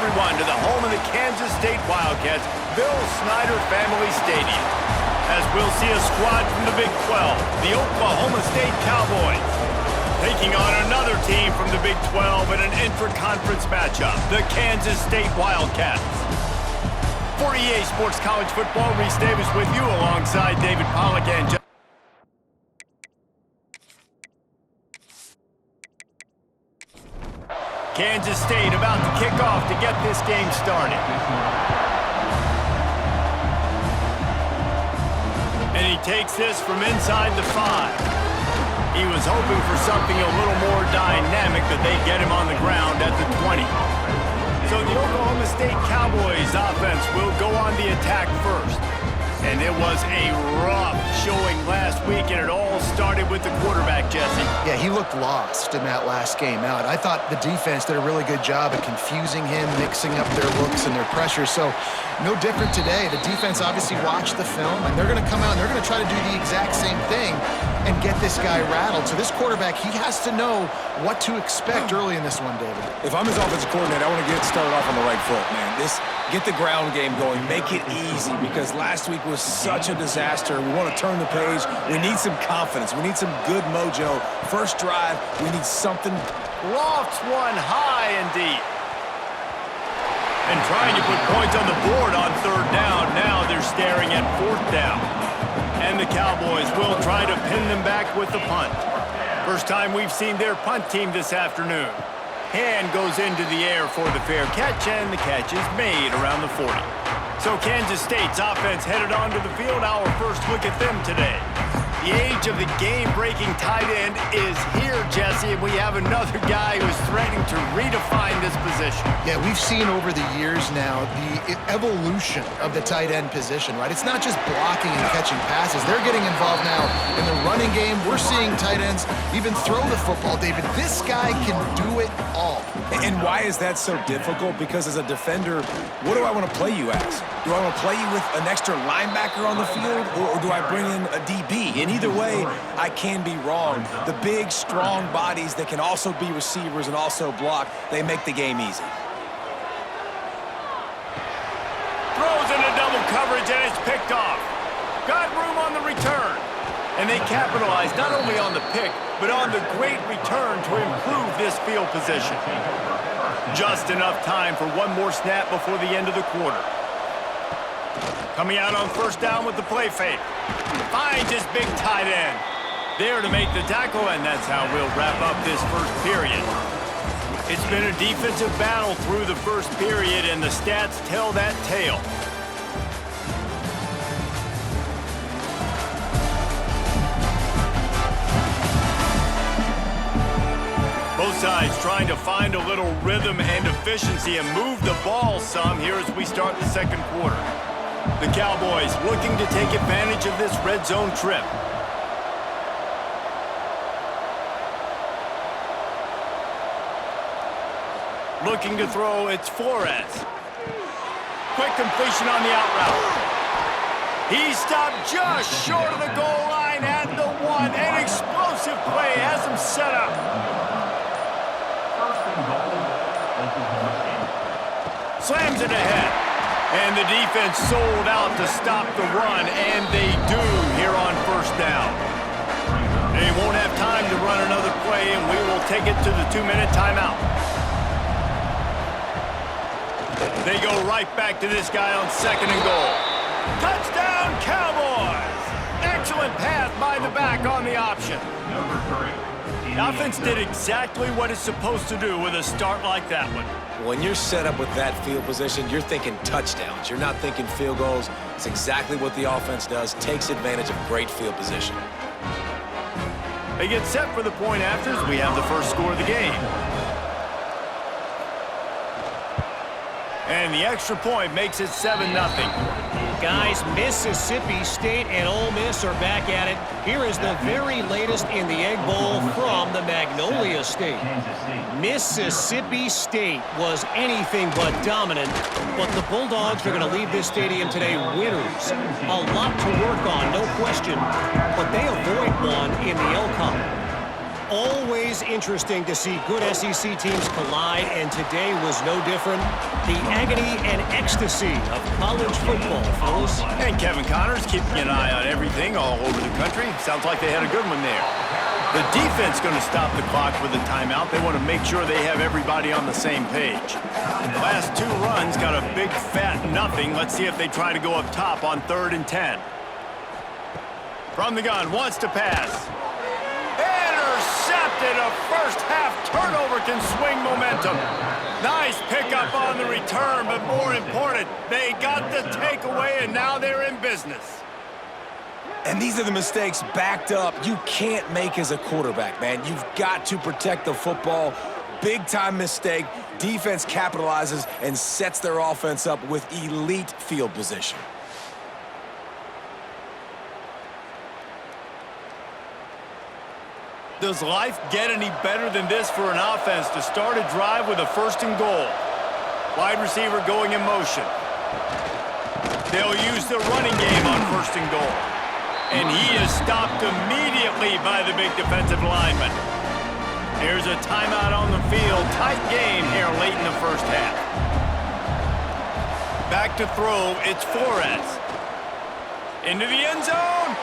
everyone to the home of the Kansas State Wildcats, Bill Snyder Family Stadium, as we'll see a squad from the Big 12, the Oklahoma State Cowboys, taking on another team from the Big 12 in an intra-conference matchup, the Kansas State Wildcats. For EA Sports College Football, Reese Davis with you alongside David Pollack and John. Kansas State about to kick off to get this game started. And he takes this from inside the 5. He was hoping for something a little more dynamic, but they get him on the ground at the 20. So the Oklahoma State Cowboys offense will go on the attack first. And it was a rough showing last week, and it all started with the quarterback, Jesse. Yeah, he looked lost in that last game out. I thought the defense did a really good job of confusing him, mixing up their looks and their pressure. So no different today. The defense obviously watched the film, and they're going to come out and they're going to try to do the exact same thing and get this guy rattled. So this quarterback, he has to know what to expect early in this one, David. If I'm his offensive coordinator, I want to get started off on the right foot, man. Get the ground game going. Make it easy, because last week was such a disaster. We want to turn the page. We need some confidence. We need some good mojo. First drive, we need something. Lofts one high and deep. And trying to put points on the board on third down. Now they're staring at fourth down. And the Cowboys will try to pin them back with the punt. First time we've seen their punt team this afternoon. Hand goes into the air for the fair catch, and the catch is made around the 40. So Kansas State's offense headed onto the field. Our first look at them today. The age of the game-breaking tight end is here, Jesse, and we have another guy who's threatening to redefine this position. Yeah, we've seen over the years now the evolution of the tight end position, right? It's not just blocking and catching passes. They're getting involved now in the running game. We're seeing tight ends even throw the football, David. This guy can do it all. And why is that so difficult? Because as a defender, what do I want to play you as? Do I want to play you with an extra linebacker on the field, or do I bring in a DB? And either way, I can be wrong. The big, strong bodies that can also be receivers and also block, they make the game easy. Throws into double coverage, and it's picked off. Got room on the return. And they capitalize not only on the pick, but on the great return to improve this field position. Just enough time for one more snap before the end of the quarter. Coming out on first down with the play fake. Finds his big tight end. There to make the tackle, and that's how we'll wrap up this first period. It's been a defensive battle through the first period, and the stats tell that tale. Both sides trying to find a little rhythm and efficiency and move the ball some here as we start the second quarter. The Cowboys looking to take advantage of this red zone trip. Looking to throw, it's Flores. Quick completion on the out route. He stopped just short of the goal line at the 1. An explosive play has him set up. Slams it ahead. And the defense sold out to stop the run, and they do here on first down. They won't have time to run another play, and we will take it to the 2-minute timeout. They go right back to this guy on second and goal. Touchdown, Cowboys! Excellent pass by the back on the option. The offense did exactly what it's supposed to do with a start like that one. When you're set up with that field position, you're thinking touchdowns. You're not thinking field goals. It's exactly what the offense does, takes advantage of great field position. They get set for the point afters. We have the first score of the game. And the extra point makes it 7-0. Guys, Mississippi State and Ole Miss are back at it. Here is the very latest in the Egg Bowl from the Magnolia State. Mississippi State was anything but dominant, but the Bulldogs are going to leave this stadium today winners. A lot to work on, no question, but they avoid one in the Elkhorn. Always interesting to see good SEC teams collide, and today was no different. The agony and ecstasy of college football, fellas. And Kevin Connors keeping an eye on everything all over the country. Sounds like they had a good one there. The defense going to stop the clock with a timeout. They want to make sure they have everybody on the same page. The last 2 runs got a big fat nothing. Let's see if they try to go up top on 3rd and 10. From the gun, wants to pass. Intercepted. A first half turnover can swing momentum. Nice pickup on the return, but more important, they got the takeaway, and now they're in business. And these are the mistakes backed up you can't make as a quarterback, man. You've got to protect the football. Big-time mistake. Defense capitalizes and sets their offense up with elite field position. Does life get any better than this for an offense to start a drive with a 1st and goal? Wide receiver going in motion. They'll use the running game on 1st and goal. And he is stopped immediately by the big defensive lineman. Here's a timeout on the field. Tight game here late in the first half. Back to throw, it's Flores. Into the end zone.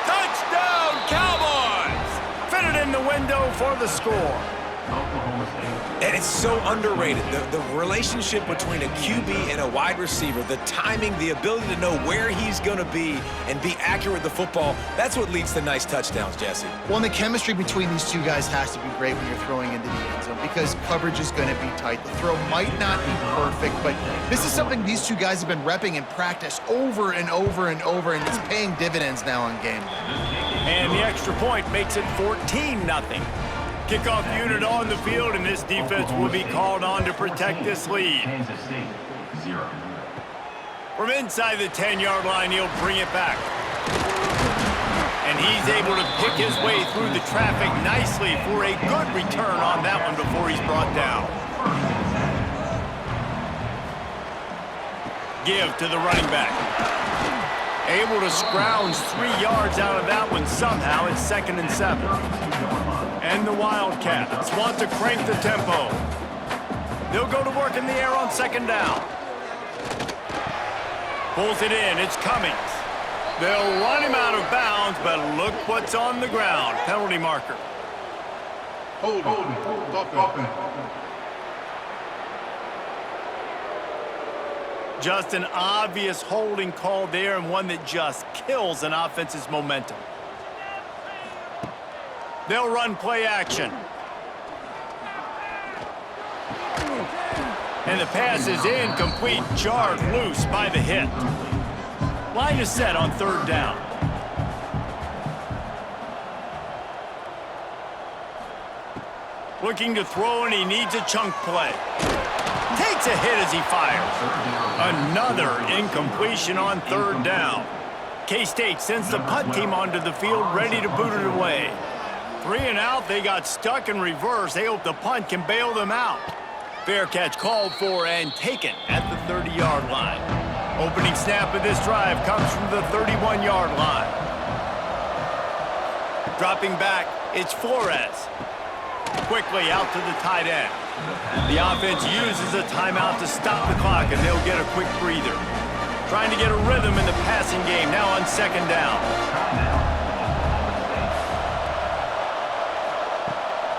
Touchdown, Cowboys! Fitted in the window for the score. And it's so underrated. The relationship between a QB and a wide receiver, the timing, the ability to know where he's going to be and be accurate with the football, that's what leads to nice touchdowns, Jesse. Well, and the chemistry between these two guys has to be great when you're throwing into the end zone because coverage is going to be tight. The throw might not be perfect, but this is something these two guys have been repping in practice over and over and over, and it's paying dividends now on game day. And the extra point makes it 14-0. Kickoff unit on the field, and this defense will be called on to protect this lead. From inside the 10-yard line, he'll bring it back. And he's able to pick his way through the traffic nicely for a good return on that one before he's brought down. Give to the running back. Able to scrounge 3 yards out of that one somehow. It's 2nd and 7. And the Wildcats want to crank the tempo. They'll go to work in the air on 2nd down. Pulls it in. It's Cummings. They'll run him out of bounds, but look what's on the ground. Penalty marker. Hold on. Just an obvious holding call there, and one that just kills an offense's momentum. They'll run play action. And the pass is incomplete, jarred loose by the hit. Line is set on 3rd down. Looking to throw, and he needs a chunk play. Takes a hit as he fires. Another incompletion on 3rd down. K-State sends the punt team onto the field, ready to boot it away. 3 and out, they got stuck in reverse. They hope the punt can bail them out. Fair catch called for and taken at the 30-yard line. Opening snap of this drive comes from the 31-yard line. Dropping back, it's Flores. Quickly out to the tight end. The offense uses a timeout to stop the clock, and they'll get a quick breather. Trying to get a rhythm in the passing game, now on 2nd down.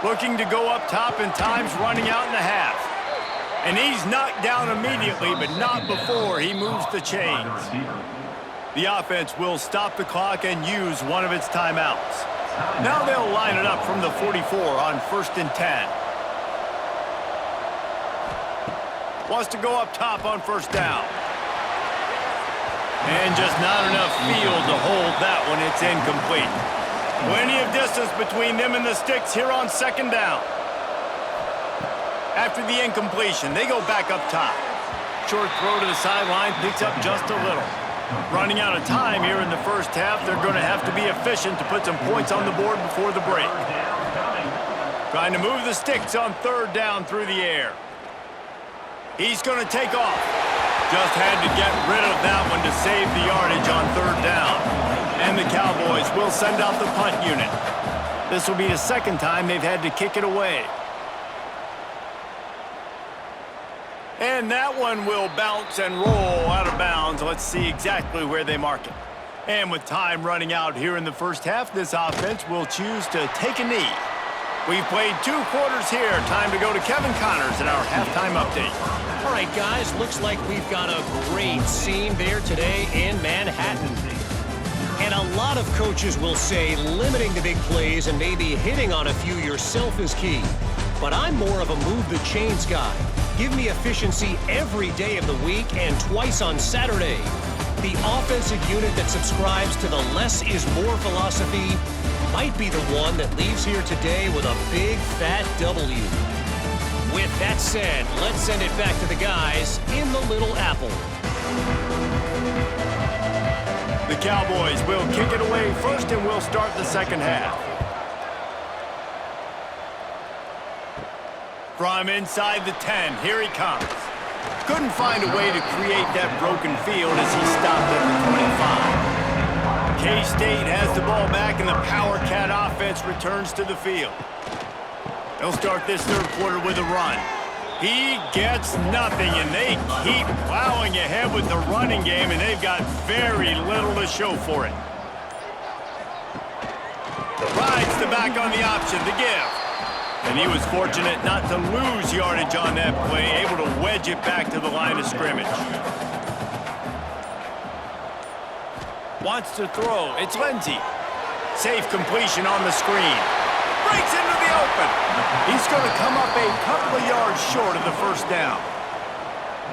Looking to go up top, and time's running out in the half. And he's knocked down immediately, but not before he moves the chains. The offense will stop the clock and use one of its timeouts. Now they'll line it up from the 44 on 1st and 10. Wants to go up top on 1st down. And just not enough field to hold that one. It's incomplete. Plenty of distance between them and the sticks here on 2nd down. After the incompletion, they go back up top. Short throw to the sideline, picks up just a little. Running out of time here in the first half, they're going to have to be efficient to put some points on the board before the break. Trying to move the sticks on 3rd down through the air. He's going to take off. Just had to get rid of that one to save the yardage on 3rd down. And the Cowboys will send out the punt unit. This will be the second time they've had to kick it away. And that one will bounce and roll out of bounds. Let's see exactly where they mark it. And with time running out here in the first half, this offense will choose to take a knee. We've played 2 quarters here. Time to go to Kevin Connors in our halftime update. All right, guys, looks like we've got a great scene there today in Manhattan. And a lot of coaches will say limiting the big plays and maybe hitting on a few yourself is key. But I'm more of a move the chains guy. Give me efficiency every day of the week and twice on Saturday. The offensive unit that subscribes to the less is more philosophy might be the one that leaves here today with a big fat W. With that said, let's send it back to the guys in the Little Apple. The Cowboys will kick it away first, and we'll start the second half. From inside the 10, here he comes. Couldn't find a way to create that broken field as he stopped at the 25. K-State has the ball back, and the Power Cat offense returns to the field. They'll start this third quarter with a run. He gets nothing, and they keep plowing ahead with the running game, and they've got very little to show for it. Rides the back on the option to give. And he was fortunate not to lose yardage on that play, able to wedge it back to the line of scrimmage. Wants to throw. It's Lindsey. Safe completion on the screen. Breaks into the open. He's going to come up a couple of yards short of the first down.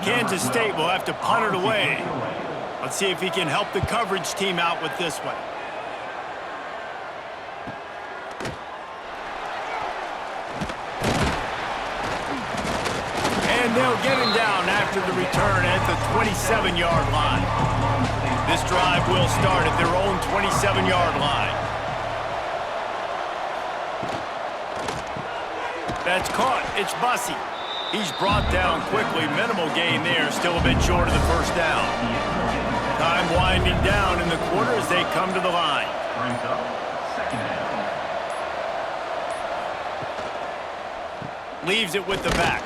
Kansas State will have to punt it away. Let's see if he can help the coverage team out with this one. And they'll get him down after the return at the 27-yard line. This drive will start at their own 27-yard line. That's caught. It's Bussey. He's brought down quickly. Minimal gain there. Still a bit short of the first down. Time winding down in the quarter as they come to the line. Leaves it with the back.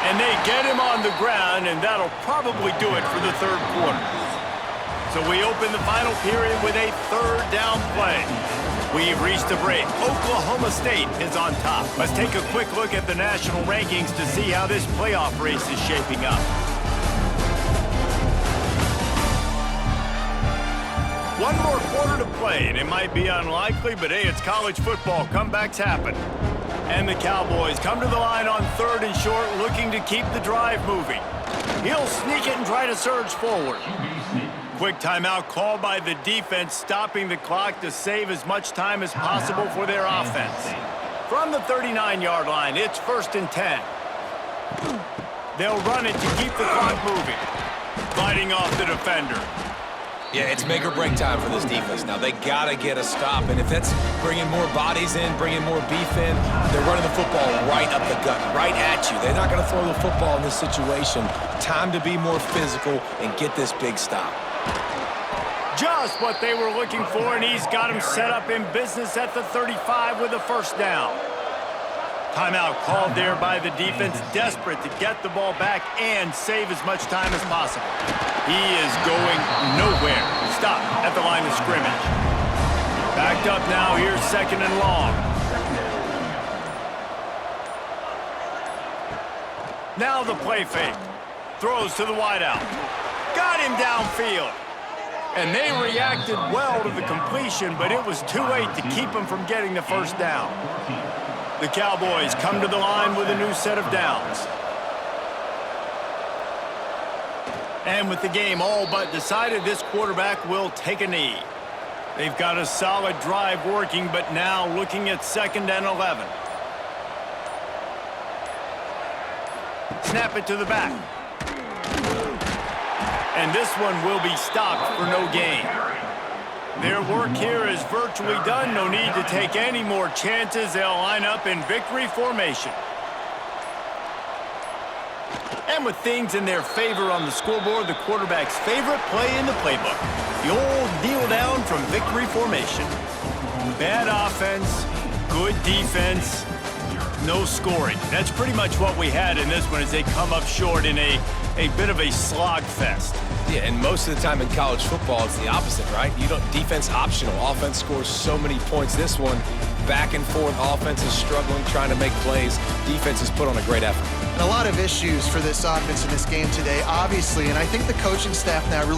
And they get him on the ground, and that'll probably do it for the third quarter. So we open the final period with a third down play. We've reached a break. Oklahoma State is on top. Let's take a quick look at the national rankings to see how this playoff race is shaping up. One more quarter to play, and it might be unlikely, but hey, it's college football. Comebacks happen. And the Cowboys come to the line on third and short, looking to keep the drive moving. He'll sneak it and try to surge forward. Quick timeout called by the defense, stopping the clock to save as much time as possible for their offense. From the 39-yard line, it's 1st and 10. They'll run it to keep the clock moving. Fighting off the defender. Yeah, it's make or break time for this defense. Now, they got to get a stop, and if that's bringing more bodies in, bringing more beef in, they're running the football right up the gut, right at you. They're not going to throw the football in this situation. Time to be more physical and get this big stop. Just what they were looking for, and he's got him set up in business at the 35 with a first down. Timeout called there by the defense, desperate to get the ball back and save as much time as possible. He is going nowhere. Stop at the line of scrimmage. Backed up now, here's 2nd and long. Now the play fake. Throws to the wideout. Got him downfield. And they reacted well to the completion, but it was too late to keep him from getting the first down. The Cowboys come to the line with a new set of downs. And with the game all but decided, this quarterback will take a knee. They've got a solid drive working, but now looking at 2nd and 11. Snap it to the back. And this one will be stopped for no gain. Their work here is virtually done. No need to take any more chances. They'll line up in victory formation. And with things in their favor on the scoreboard, the quarterback's favorite play in the playbook. The old kneel down from victory formation. Bad offense, Good defense, no scoring. That's pretty much what we had in this one as they come up short in a bit of a slog fest. Yeah, and most of the time in college football, it's the opposite, right? You don't defense optional. Offense scores so many points. This one, back and forth. Offense is struggling, trying to make plays. Defense has put on a great effort. And a lot of issues for this offense in this game today, obviously, and I think the coaching staff now really